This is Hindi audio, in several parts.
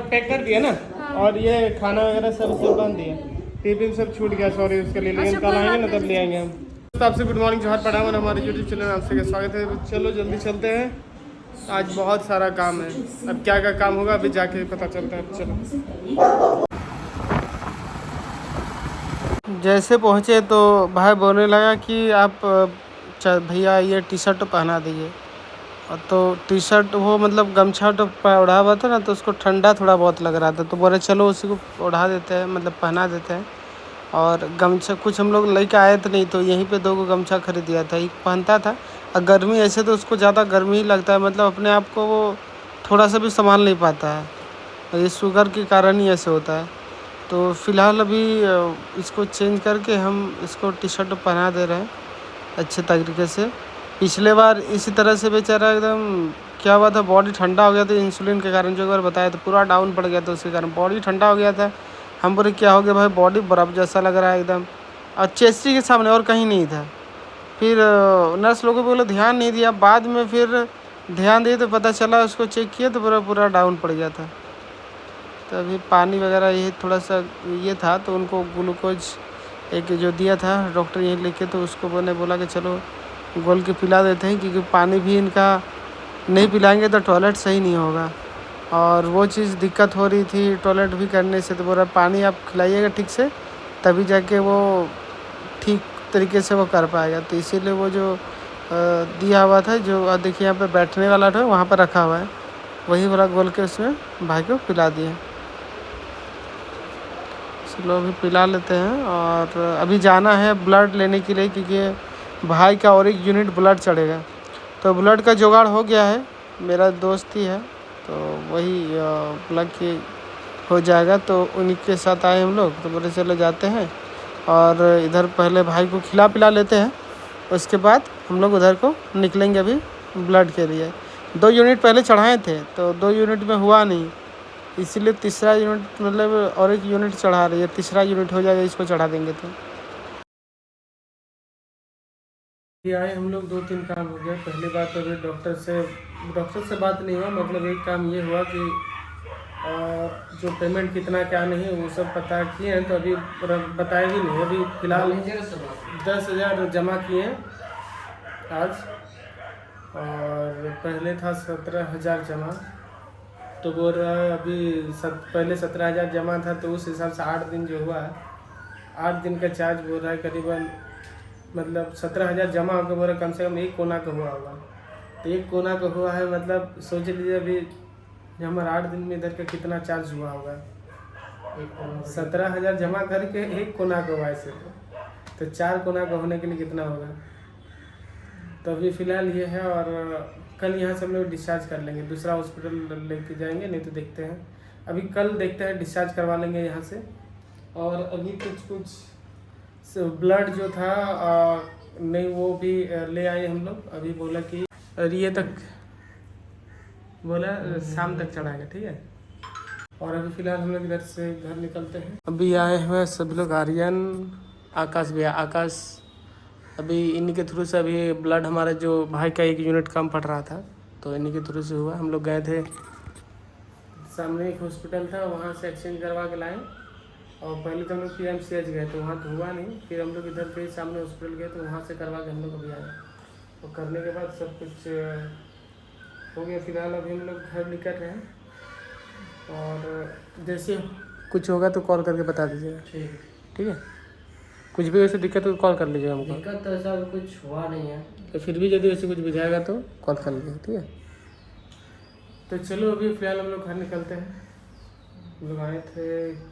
पैक कर दिया ना। हाँ। और ये खाना वगैरह सब बांध दिया, टिफिन सब छूट गया, सॉरी उसके लिए, लेकिन कल आएंगे ना तब ले आएंगे हम। तो आपसे गुड मॉर्निंग, जोहर प्रणाम, हमारे यूट्यूब चैनल आपसे स्वागत है। चलो जल्दी चलते हैं, आज बहुत सारा काम है। अब क्या क्या काम होगा अभी जाके पता चलता है। चलो जैसे पहुँचे तो भाई बोलने लगा कि आप भैया ये टी शर्ट पहना दीजिए। तो टी शर्ट वो मतलब गमछा तो ओढ़ा हुआ था ना, तो उसको ठंडा थोड़ा बहुत लग रहा था, तो बोले चलो उसी को ओढ़ा देते हैं, मतलब पहना देते हैं। और गमछा कुछ हम लोग लेके आए थे नहीं, तो यहीं पे 2 गमछा खरीद दिया था, एक पहनता था। और गर्मी ऐसे तो उसको ज़्यादा गर्मी ही लगता है, मतलब अपने आप को वो थोड़ा सा भी संभाल नहीं पाता है, ये शुगर के कारण ही ऐसे होता है। तो फ़िलहाल अभी इसको चेंज करके हम इसको टी शर्ट पहना दे रहे हैं अच्छे तरीके से। पिछले बार इसी तरह से बेचारा एकदम क्या हुआ था, बॉडी ठंडा हो गया था इंसुलिन के कारण, जो एक बार बताया था, पूरा डाउन पड़ गया था उसके कारण, बॉडी ठंडा हो गया था। हम बोले क्या हो गया भाई, बॉडी बर्फ़ जैसा लग रहा है एकदम, और चेस्टी के सामने और कहीं नहीं था। फिर नर्स लोगों को बोले ध्यान नहीं दिया, बाद में फिर ध्यान दिए तो पता चला, उसको चेक किया तो पूरा डाउन पड़ गया था। तो अभी पानी वगैरह ये थोड़ा सा ये था, तो उनको ग्लूकोज एक जो दिया था डॉक्टर यहीं लेके, तो उसको बोला कि चलो घोल के पिला देते हैं, क्योंकि पानी भी इनका नहीं पिलाएंगे तो टॉयलेट सही नहीं होगा। और वो चीज़ दिक्कत हो रही थी टॉयलेट भी करने से, तो बोला पानी आप खिलाइएगा ठीक से, तभी जाके वो ठीक तरीके से वो कर पाएगा। तो इसीलिए वो जो दिया हुआ था, जो देखिए यहाँ पे बैठने वाला था वहाँ पर रखा हुआ है, वही वाला घोल के उसमें भाई को पिला दिए। चलो अभी पिला लेते हैं। और अभी जाना है ब्लड लेने के लिए, क्योंकि भाई का और 1 यूनिट ब्लड चढ़ेगा। तो ब्लड का जुगाड़ हो गया है, मेरा दोस्त ही है, तो वही ब्लड की हो जाएगा। तो उन्हीं के साथ आए हम लोग, तो बोले चलो जाते हैं और इधर पहले भाई को खिला पिला लेते हैं, उसके बाद हम लोग उधर को निकलेंगे अभी ब्लड के लिए। 2 यूनिट पहले चढ़ाए थे, तो 2 यूनिट में हुआ नहीं, इसीलिए तीसरा यूनिट मतलब और 1 यूनिट चढ़ा रही है, तीसरा यूनिट हो जाएगा, इसको चढ़ा देंगे। तो ये आए हम लोग, 2-3 काम हो गया। पहली बात तो अभी डॉक्टर से बात नहीं हुआ, मतलब एक काम ये हुआ कि जो पेमेंट कितना क्या नहीं वो सब पता किए हैं, तो अभी बताए भी नहीं। अभी फ़िलहाल 10,000 जमा किए आज, और पहले था 17,000 जमा। तो बोल रहा है अभी पहले 17,000 जमा था, तो उस हिसाब से 8 दिन जो हुआ है, 8 दिन का चार्ज बोल रहा है करीबन, मतलब 17,000 जमा होकर बोल रहा कम से कम 1 कोना का हुआ होगा। तो 1 कोना का हुआ है, मतलब सोच लीजिए अभी हमारा 8 दिन में इधर का कितना चार्ज हुआ होगा। 17,000 जमा करके 1 कोना का हुआ ऐसे, तो 4 कोना का होने के लिए कितना होगा। तो अभी फ़िलहाल ये है, और कल यहाँ से हम लोग डिस्चार्ज कर लेंगे, दूसरा हॉस्पिटल लेके जाएंगे, नहीं तो देखते हैं अभी कल देखते हैं, डिस्चार्ज करवा लेंगे यहाँ से। और अभी कुछ ब्लड जो था नहीं, वो भी ले आए हम लोग। अभी बोला कि ये तक बोला शाम तक चढ़ाएगा, ठीक है। और अभी फ़िलहाल हम लोग इधर से घर निकलते हैं। अभी आए हुए सब लोग, आर्यन, आकाश भैया, आकाश अभी इन्हीं के थ्रू से अभी ब्लड हमारा जो भाई का 1 यूनिट कम पड़ रहा था, तो इन्हीं के थ्रू से हुआ। हम लोग गए थे, सामने एक हॉस्पिटल था, वहाँ से एक्सचेंज करवा के लाए। और पहले तो हम लोग PMCH गए, तो वहाँ तो हुआ नहीं, फिर हम लोग इधर पे सामने हॉस्पिटल गए, तो वहाँ से करवा के हम लोग अभी आए। और करने के बाद सब कुछ हो गया। फ़िलहाल अभी हम लोग घर निकल रहे हैं, और जैसे कुछ होगा तो कॉल करके बता दीजिएगा, ठीक है। कुछ भी वैसे दिक्कत हो तो कॉल कर लीजिएगा हमको। दिक्कत तो ऐसा कुछ हुआ नहीं है, तो फिर भी यदि वैसे कुछ बुझाएगा तो कॉल कर लीजिएगा, ठीक है। तो चलो अभी फ़िलहाल हम लोग घर निकलते हैं। हम लोग आए थे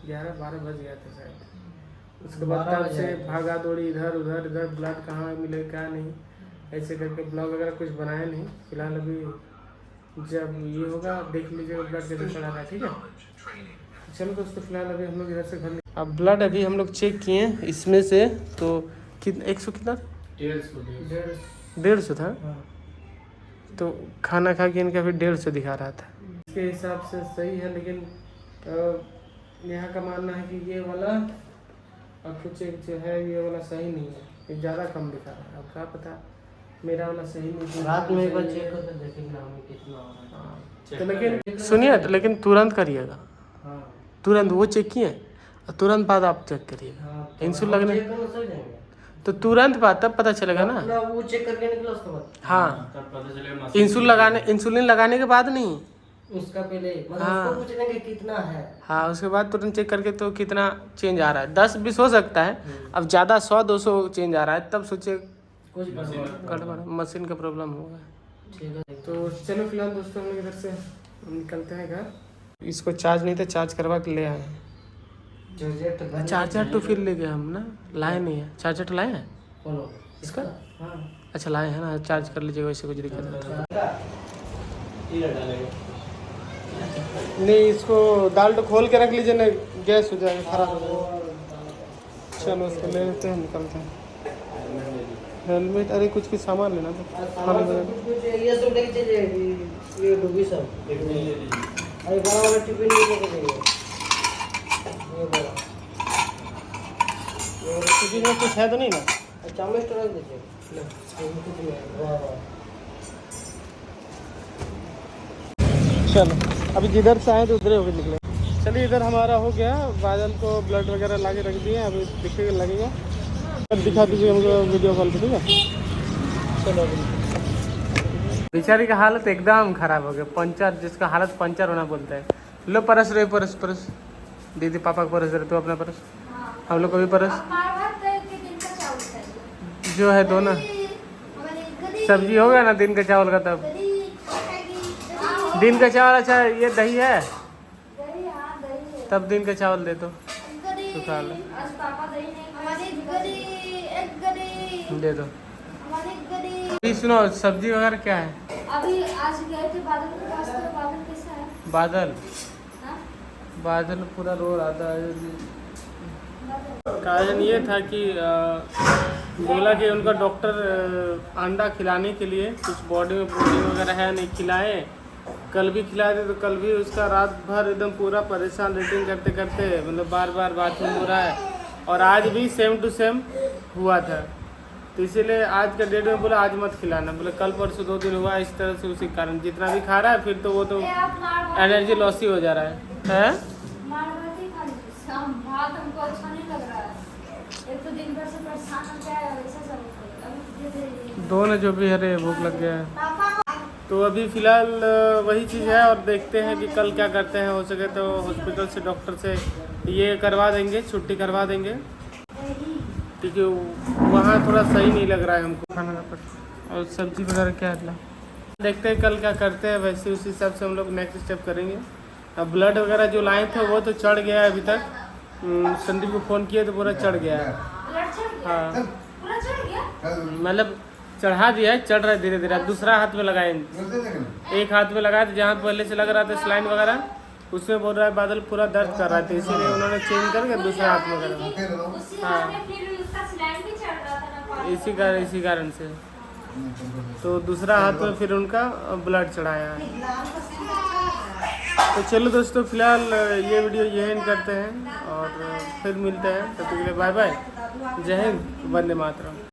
11-12 बज गया था शायद। उसके बाद तब से भागा दौड़ी, इधर उधर ब्लड कहाँ मिले क्या नहीं, ऐसे करके ब्लॉग वगैरह कुछ बनाया नहीं। फ़िलहाल अभी जब ये होगा देख लीजिएगा ब्लड कैसे चढ़ा रहा है, ठीक है। चलो दोस्तों, फिलहाल अभी हम लोग इधर से घर, अब ब्लड अभी हम लोग चेक किए इसमें से, तो 100 कितना, 150 था। तो खाना खा के इनका फिर 150 दिखा रहा था। इसके हिसाब से सही है, लेकिन यहाँ का मानना है कि ये वाला आपको चेक जो है, ये वाला सही नहीं है, ये ज़्यादा कम दिखा रहा है। अब क्या पता मेरा वाला सही नहीं, रात में एक बार चेक करके देखेंगे हमें कितना हो रहा है। तो लेकिन सुनिए, तो लेकिन तुरंत करिएगा, तुरंत वो चेक किए और तुरंत बाद आप चेक करिएगा। हाँ, इंसुलिन हम लगने चेक करना सही जाएंगे। तो तुरंत बाद तब पता चलेगा ना। पूरा वो चेक करके निकला उसके बाद। हाँ तब पता चलेगा इंसुलिन लगाने के बाद नहीं। उसका पहले मतलब हाँ। उसको पूछ लेंगे कितना है। हाँ उसके बाद तुरंत चेक करके तो कितना चेंज आ रहा है 10-20 हो सकता है। अब ज़्यादा 100-200 चेंज आ रहा है तब सोचिए कुछ गड़बड़ मशीन का प्रॉब्लम होगा। ठीक है। तो चलो फिलहाल दोस्तों हम लोग इधर से निकलते हैं घर। इसको चार्ज नहीं था, चार्ज करवा के ले आए। चार्जर तो फिर ले गए हम ना, लाए नहीं है चार्जर। तो लाए हैं बोलो इसका? हाँ। अच्छा लाए हैं ना, चार्ज कर लीजिएगा वैसे कुछ दिक्कत नहीं। नहीं इसको दाल तो खोल के रख लीजिए ना, गैस हो जाएगा खराब हो जाएगा। चलो उसको ले लेते हैं, निकलते हैं। हेलमेट अरे कुछ की सामान लेना था। ये सब लेके चलिए, ये डूबी सब अरे बड़ा वाला टिफिन लेके जाइए। ये बड़ा किसी में कुछ है तो नहीं ना? चम्मच तो रख दीजिए। वाह वाह। चलो अभी जिधर से आए तो उधर होकर निकले। चलिए इधर हमारा हो गया, बादल को ब्लड वगैरह ला के रख दिए, अभी दिखेगा लगेगा। अब दिखा दीजिए हमको वीडियो कॉल पे, ठीक है? चलो बेचारी का हालत एकदम खराब हो गया, पंचर, जिसका हालत पंचर होना बोलते हैं। लो परस रहे, परस परस दीदी पापा को परस रहे तो अपना परस, हम लोग को भी परस। जो है दो ना, सब्जी हो गया ना दिन का चावल का, तब दिन का चावल। अच्छा ये दही है, तब दिन का चावल दे दो, सुखा लो दे दो। अभी सुनो सब्जी वगैरह क्या है? अभी आज गए थे बादल के पास, तो बादल कैसा है? बादल हाँ? बादल पूरा रो रहा था। कारण ये था कि बोला कि उनका डॉक्टर अंडा खिलाने के लिए, कुछ बॉडी में प्रोटीन वगैरह है नहीं, खिलाए। कल भी खिलाए थे तो कल भी उसका रात भर एकदम पूरा परेशान, लेटिंग करते करते मतलब बार बार बाथरूम हो रहा है। और आज भी सेम टू सेम हुआ था, तो इसीलिए आज का डेट में बोला आज मत खिलाना। बोले कल परसों 2 दिन हुआ इस तरह से, उसी कारण जितना भी खा रहा है फिर तो वो तो एनर्जी लॉस ही हो जा रहा है। भात हमको अच्छा नहीं लग रहा है, एक तो दिन भर से परेशान हो गया है, वैसा सब दो ने जो भी है भूख लग गया है। तो अभी फ़िलहाल वही चीज़ है, और देखते हैं कि कल क्या करते हैं। हो सके तो हॉस्पिटल से डॉक्टर से ये करवा देंगे, छुट्टी करवा देंगे, क्योंकि वहाँ थोड़ा सही नहीं लग रहा है हमको खाना का। और सब्जी वगैरह क्या है देखते हैं कल क्या करते हैं, वैसे उसी हिसाब से हम लोग नेक्स्ट स्टेप करेंगे। अब ब्लड वगैरह जो लाए थे वो तो चढ़ गया है अभी तक। संदीप को फ़ोन किया तो पूरा चढ़ गया है। हाँ मतलब चढ़ा दिया है, चढ़ रहा है धीरे धीरे। अब दूसरा हाथ में लगाएंगे, एक हाथ में लगाया था जहाँ पहले से लग रहा था स्लाइन वगैरह, उसमें बोल रहा है बादल पूरा दर्द कर रहा था, इसीलिए उन्होंने चेंज करके दूसरे हाथ में करा। हाँ इसी कारण से तो दूसरा हाथ में फिर उनका ब्लड चढ़ाया है। तो चलो दोस्तों फिलहाल ये वीडियो ये एंड करते हैं और फिर मिलते हैं। तब तक के लिए बाय बाय, जय हिंद, वंदे मातरम।